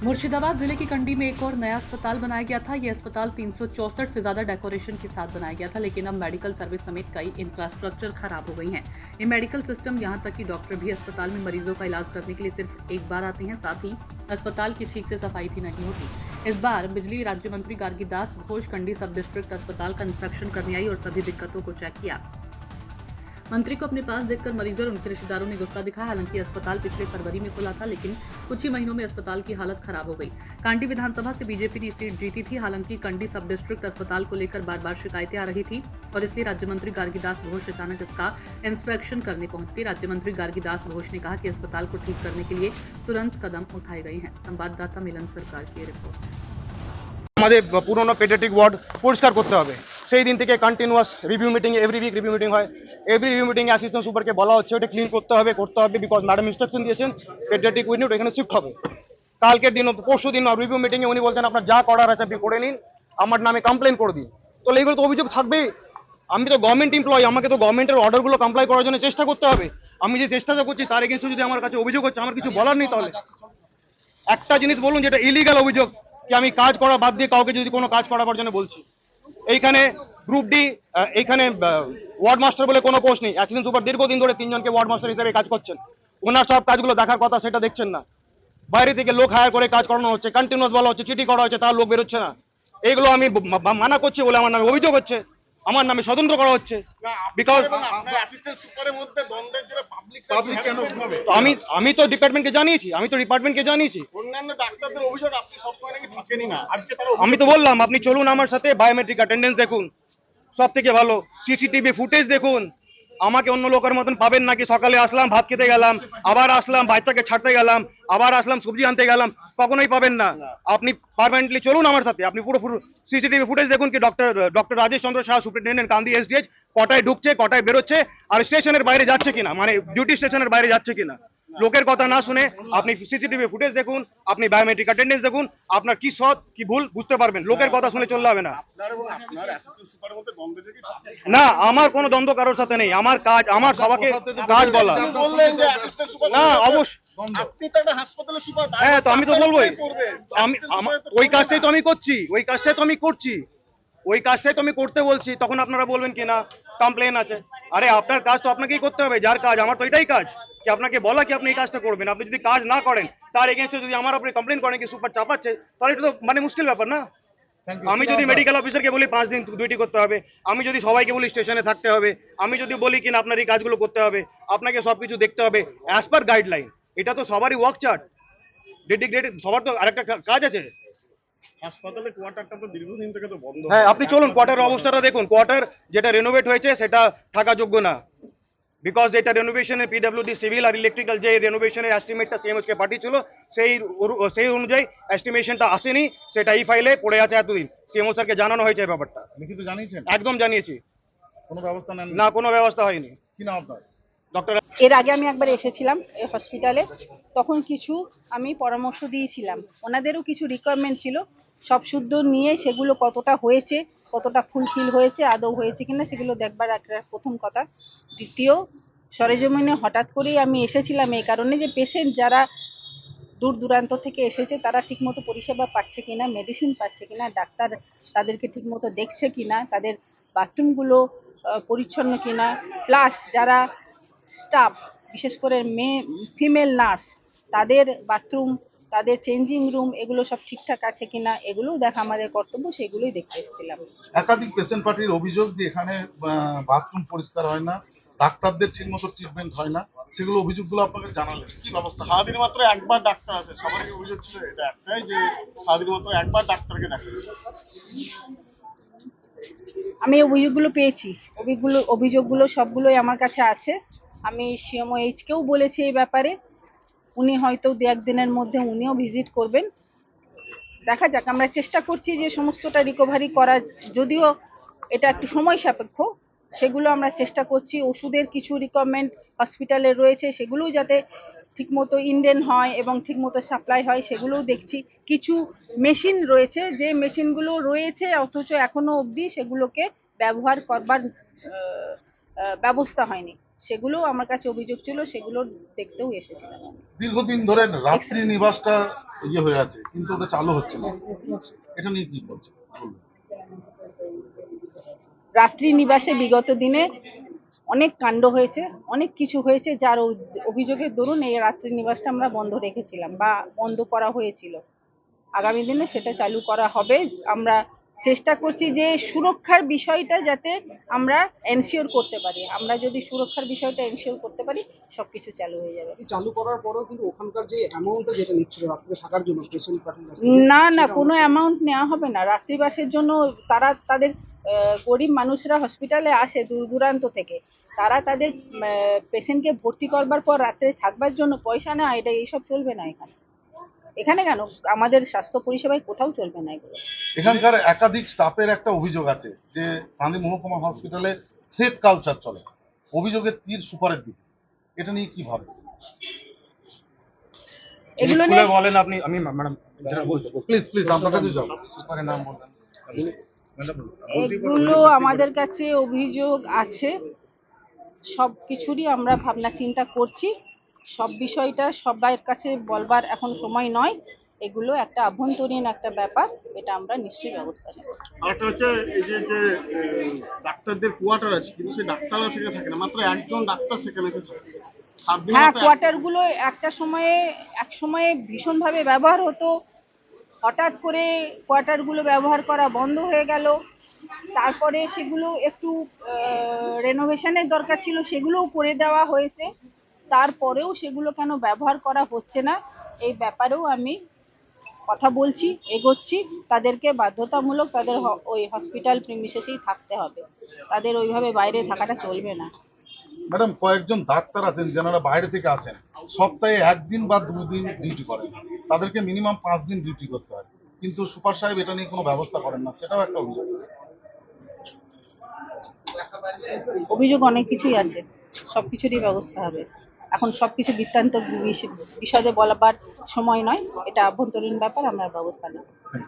मुर्शिदाबाद जिले की कंडी में एक और नया अस्पताल बनाया गया था। यह अस्पताल 364 से ज्यादा डेकोरेशन के साथ बनाया गया था, लेकिन अब मेडिकल सर्विस समेत कई इंफ्रास्ट्रक्चर खराब हो गई हैं। ये मेडिकल सिस्टम यहां तक कि डॉक्टर भी अस्पताल में मरीजों का इलाज करने के लिए सिर्फ एक बार आते हैं, साथ ही अस्पताल की ठीक से सफाई भी नहीं होती। इस बार बिजली राज्य मंत्री गार्गी दास घोष कंडी सब डिस्ट्रिक्ट अस्पताल का इंस्पेक्शन करने आई और सभी दिक्कतों को चेक किया। मंत्री को अपने पास देखकर मरीजों और उनके रिश्तेदारों ने गुस्सा दिखाया। हालांकि अस्पताल पिछले फरवरी में खुला था, लेकिन कुछ ही महीनों में अस्पताल की हालत खराब हो गई। कांडी विधानसभा से बीजेपी ने सीट जीती थी। हालांकि कंडी सब डिस्ट्रिक्ट अस्पताल को लेकर बार बार शिकायतें आ रही थी और इसलिए राज्य मंत्री गार्गी दास घोष अचानक इसका इंस्पेक्शन करने पहुंचती। राज्य मंत्री गार्गी दास घोष ने कहा कि अस्पताल को ठीक करने के लिए तुरंत कदम उठाए गए हैं। संवाददाता मिलन सरकार की रिपोर्ट। আমাদের পুরনো পেডিয়াট্রিক ওয়ার্ড পরিষ্কার করতে হবে। সেই দিন থেকে continuous review meeting, every week review meeting হয়। এভরি রিভিউ মিটিং অ্যাসিস্ট্যান্ট সুপারকে বলা হচ্ছে ওটা ক্লিন করতে হবে বিকজ ম্যাডাম ইনস্ট্রাকশন দিয়েছেন পেডিয়াট্রিক ইউনিট এখানে শিফট হবে। কালকের দিন পরশু দিন রিভিউ মিটিংয়ে উনি বলছেন আপনার যা করার আছে আপনি করে নিন, আমার নামে কমপ্লেন করে দিন। তো এইগুলো তো অভিযোগ থাকবেই। আমি তো গভর্নমেন্ট এমপ্লয়ি, আমাকে তো গভর্নমেন্টের অর্ডারগুলো কমপ্লাই করার জন্য চেষ্টা করতে হবে। আমি যে চেষ্টাটা করছি তার এগেইনস্টে যদি আমার কাছে অভিযোগ হচ্ছে, আমার কিছু বলার নেই। তাহলে একটা জিনিস বলুন যেটা ইলিগাল অভিযোগ, কি আমি কাজ করা বাদ দিয়ে কাউকে যদি কোনো কাজ করাবার জন্য বলছি। এইখানে গ্রুপ ডি, এইখানে ওয়ার্ড মাস্টার বলে কোনো পোস্ট নেই। অ্যাসিস্ট্যান্ট সুপার দীর্ঘদিন ধরে 3 জনকে ওয়ার্ড মাস্টার হিসেবে কাজ করছেন, ওনার সব কাজগুলো দেখার কথা, সেটা দেখছেন না। বাইরে থেকে লোক হায়ার করে কাজ করানো হচ্ছে, কন্টিনিউয়াস বলা হচ্ছে, চিঠি করা হচ্ছে, তার লোক বেরোচ্ছে না। এইগুলো আমি মানা করছি বলে আমার নামে অভিযোগ হচ্ছে, আমার নামে ষড়যন্ত্র করা হচ্ছে। বিকজ আমি তো ডিপার্টমেন্টকে জানিয়েছি, আমি তো বললাম আপনি চলুন আমার সাথে, বায়োমেট্রিক অ্যাটেন্ডেন্স দেখুন, সব থেকে ভালো সিসিটিভি ফুটেজ দেখুন। আমাকে অন্য লোকের মতন পাবেন নাকি সকালে আসলাম ভাত খেতে গেলাম, আবার আসলাম বাচ্চাকে ছাড়তে গেলাম, আবার আসলাম সবজি আনতে গেলাম, কখনোই পাবেন না। আপনি পার্মানেন্টলি চলুন আমার সাথে, আপনি পুরো সিসিটিভি ফুটেজ দেখুন কি ডক্টর রাজেশ চন্দ্র শাহ সুপারিনটেন্ডেন্ট কান্দি এসডিএইচ কটায় ঢুকছে, কটায় বেরোচ্ছে, আর স্টেশনের বাইরে যাচ্ছে কিনা, মানে ডিউটি স্টেশনের বাইরে যাচ্ছে কিনা। লোকের কথা না শুনে আপনি সিসিটিভি ফুটেজ দেখুন, আপনি বায়োমেট্রিক অ্যাটেন্ডেন্স দেখুন, আপনার কি সৎ কি ভুল বুঝতে পারবেন। লোকের কথা শুনে চললে হবে না। না, আমার কোনো দ্বন্দ্ব কারোর সাথে নেই। আমার কাজ, আমার সবাইকে কাজ বলা। না অবশ্যই, হ্যাঁ তো আমি তো বলবোই, ওই কাজটাই তো আমি করতে বলছি। তখন আপনারা বলবেন কি না কমপ্লেন আছে। আরে আপনার কাজ তো আপনাকেই করতে হবে, যার কাজ, আমার তো এটাই কাজ কি আপনাকে বলা কি আপনি এই কাজটা করবেন। আপনি যদি কাজ না করেন, তার এগেইনস্টে যদি আমার আপনি কমপ্লেন করেন কি সুপার চাপাচ্ছে, তাহলে এটা তো মানে মুশকিল ব্যাপার না। আমি যদি মেডিকেল অফিসারকে বলি 5 দিন ডিউটি করতে হবে, আমি যদি সবাইকে বলি স্টেশনে থাকতে হবে, আমি যদি বলি কিনা আপনার এই কাজগুলো করতে হবে, আপনাকে সবকিছু দেখতে হবে অ্যাজ পার গাইডলাইন, এটা তো সবারই ওয়ার্ক চার্ট ডেডিকেটেড, সবার তো আরেকটা কাজ আছে। হাসপাতালে কোয়ার্টারটা তো দীর্ঘদিন থেকে তো বন্ধ। হ্যাঁ আপনি চলুন কোয়ার্টারের অবস্থাটা দেখুন। কোয়ার্টার যেটা রেনোভেট হয়েছে সেটা থাকা যোগ্য না, বিকজ এটা রেনোভেশনের পিডব্লিউডি সিভিল আর ইলেকট্রিক্যাল যে রেনোভেশনের এস্টিমেটটা সিএমএইচ কে পাঠিয়েছিল সেই অনুযায়ী এস্টিমেশনটা আসেনি, সেটা এই ফাইলে পড়ে আছে এতদিন। সিএমও স্যারকে জানানো হয়েছে এই ব্যাপারটা। লিখিত জানিয়েছেন? একদম জানিয়েছি। কোনো ব্যবস্থা নেন না, কোনো ব্যবস্থা হয়নি। কি নাম আপনার? ডক্টর। এর আগে আমি একবার এসেছিলাম এই হসপিটালে, তখন কিছু আমি পরামর্শ দিয়েছিলাম, ওনাদেরও কিছু রিকোয়ারমেন্ট ছিল, সব শুদ্ধ নিয়ে সেগুলো কতটা হয়েছে, কতটা ফুলফিল হয়েছে, আদৌ হয়েছে কিনা সেগুলো দেখবার একটা প্রথম কথা। দ্বিতীয়, সরেজমিনে হঠাৎ করেই আমি এসেছিলাম এই কারণে যে পেশেন্ট যারা দূর দূরান্ত থেকে এসেছে তারা ঠিকমতো পরিষেবা পাচ্ছে কিনা, মেডিসিন পাচ্ছে কিনা, ডাক্তার তাদেরকে ঠিকমতো দেখছে কিনা, তাদের বাথরুমগুলো পরিচ্ছন্ন কিনা, প্লাস যারা স্টাফ বিশেষ করে ফিমেল নার্স তাদের বাথরুম, তাদের চেঞ্জিং রুম এগুলো সব ঠিকঠাক আছে কিনা এগুলোও দেখা আমাদের কর্তব্য, সেগুলোই দেখতে এসেছিলাম। একাধিক পেশেন্ট পার্টির অভিযোগ যে এখানে বাথরুম পরিষ্কার হয় না, ডাক্তারদের ঠিকমতো ট্রিটমেন্ট হয় না, সেগুলো অভিযোগগুলো আপনাকে জানালেন, কি ব্যবস্থা? সারাদিন মাত্র একবার ডাক্তার আছে, সবারই অভিযোগ ছিল এটা একটাই যে সারাদিন মাত্র একবার ডাক্তারকে দেখা যায়। আমি অভিযোগগুলো পেয়েছি, অভিযোগগুলো সবগুলোই আমার কাছে আছে। আমি সিএমওএইচকেও বলেছি এই ব্যাপারে, উনি হয়তো 2-1 দিনের মধ্যে উনিও ভিজিট করবেন। দেখা যাক, আমরা চেষ্টা করছি যে সমস্তটা রিকভারি করা, যদিও এটা একটু সময় সাপেক্ষ, সেগুলো আমরা চেষ্টা করছি। ওষুধের কিছু রিকোয়ারমেন্ট হসপিটালে রয়েছে, সেগুলোও যাতে ঠিকমতো ইন্ডেন হয় এবং ঠিকমতো সাপ্লাই হয় সেগুলোও দেখছি। কিছু মেশিন রয়েছে, যে মেশিনগুলো রয়েছে অথচ এখনো অবধি সেগুলোকে ব্যবহার করবার ব্যবস্থা হয়নি। সেগুলো আমার কাছে অভিযোগ ছিল, সেগুলো দেখতেও এসেছিলাম আমি। দীর্ঘদিন ধরে রাত্রি নিবাসটা হয়ে আছে, কিন্তু ওটা চালু হচ্ছে না, এটা নিয়ে কি বলছে? বলুন। রাত্রি নিবাসে বিগত দিনে অনেক কাণ্ড হয়েছে, অনেক কিছু হয়েছে, যার অভিযোগের দরুন এই রাত্রি নিবাসটা আমরা বন্ধ রেখেছিলাম বা বন্ধ করা হয়েছিল। আগামী দিনে সেটা চালু করা হবে। আমরা চেষ্টা করছি যে সুরক্ষার বিষয়টা যাতে আমরা এনশিওর করতে পারি। আমরা যদি সুরক্ষার বিষয়টা এনশিওর করতে পারি, সবকিছু চালু হয়ে যাবে। চালু করার পরেও কিন্তু ওখানকার যে অ্যামাউন্টটা যেটা নিচ্ছিল রাত্রে থাকার জন্য পেশেন্ট পার্টির না না, কোনো অ্যামাউন্ট নেওয়া হবে না। রাত্রিবাসের জন্য তারা তাদের গরিব মানুষরা হসপিটালে আসে দূর দূরান্ত থেকে, তারা তাদের পেশেন্টকে ভর্তি করবার পর রাত্রে থাকবার জন্য পয়সা নেয়, এটা এইসব চলবে না এখানে। এখানে কেন, আমাদের স্বাস্থ্য পরিষেবায় কোথাও চলবে না এগুলো। এখানকার একাধিক স্টাফের একটা অভিযোগ আছে যে গান্ধী মহকুমা হসপিটালে থ্রেট কালচার চলে, অভিযোগের তীর সুপারের দিকে, এটা নিয়ে কি ভাবছেন? এগুলো খুলে নিয়ে বলেন আপনি, আমি ম্যাডাম বলতে প্লিজ আপনার কাছে যাও। সুপারের নাম বলবেন। এগুলো আমাদের কাছে অভিযোগ আছে, সব কিছুরই আমরা ভাবনা চিন্তা করছি। সব বিষয়টা সবার কাছে বলবার এখন সময় নয়, এগুলো একটা আভ্যন্তরীণ একটা ব্যাপার, এটা আমরা নিশ্চয়ই ব্যবস্থা নেব। আরেকটা হচ্ছে এই যে যে ডাক্তারদের কোয়ার্টার আছে, কিন্তু সেই ডাক্তাররা সেখানে থাকে না, মাত্র একজন ডাক্তার সেখানে এসে থাকে। হ্যাঁ, কোয়ার্টারগুলো এক সময়ে ভীষণভাবে ব্যবহার হতো, হঠাৎ করে কোয়ার্টারগুলো ব্যবহার করা বন্ধ হয়ে গেল। তারপরে সেগুলো একটু রেনোভেশনের দরকার ছিল, সেগুলোও করে দেওয়া হয়েছে। তারপরেও সেগুলো কেন ব্যবহার করা হচ্ছে না, এই ব্যাপারেও আমি কথা বলছি, এগোচ্ছি। তাদেরকে বাধ্যতামূলক তাদের ওই হসপিটাল প্রিমিসেসেই থাকতে হবে, তাদের ওইভাবে বাইরে থাকাটা চলবে না। ম্যাডাম, কয়েকজন ডাক্তার আছেন যারা বাইরে থেকে আসেন, সপ্তাহে 1 দিন বা 2 দিন ডিউটি করেন, তাদেরকে মিনিমাম 5 দিন ডিউটি করতে হয়, কিন্তু সুপার সাহেব এটা নিয়ে কোনো ব্যবস্থা করেন না, সেটাও একটা অভিযোগ আছে। অভিযোগ অনেক কিছুই আছে, সবকিছুরই ব্যবস্থা হবে। এখন সবকিছু বৃত্তান্ত বিশদে বলাবার সময় নয়, এটা আভ্যন্তরীণ ব্যাপার, আমরা ব্যবস্থা নেব।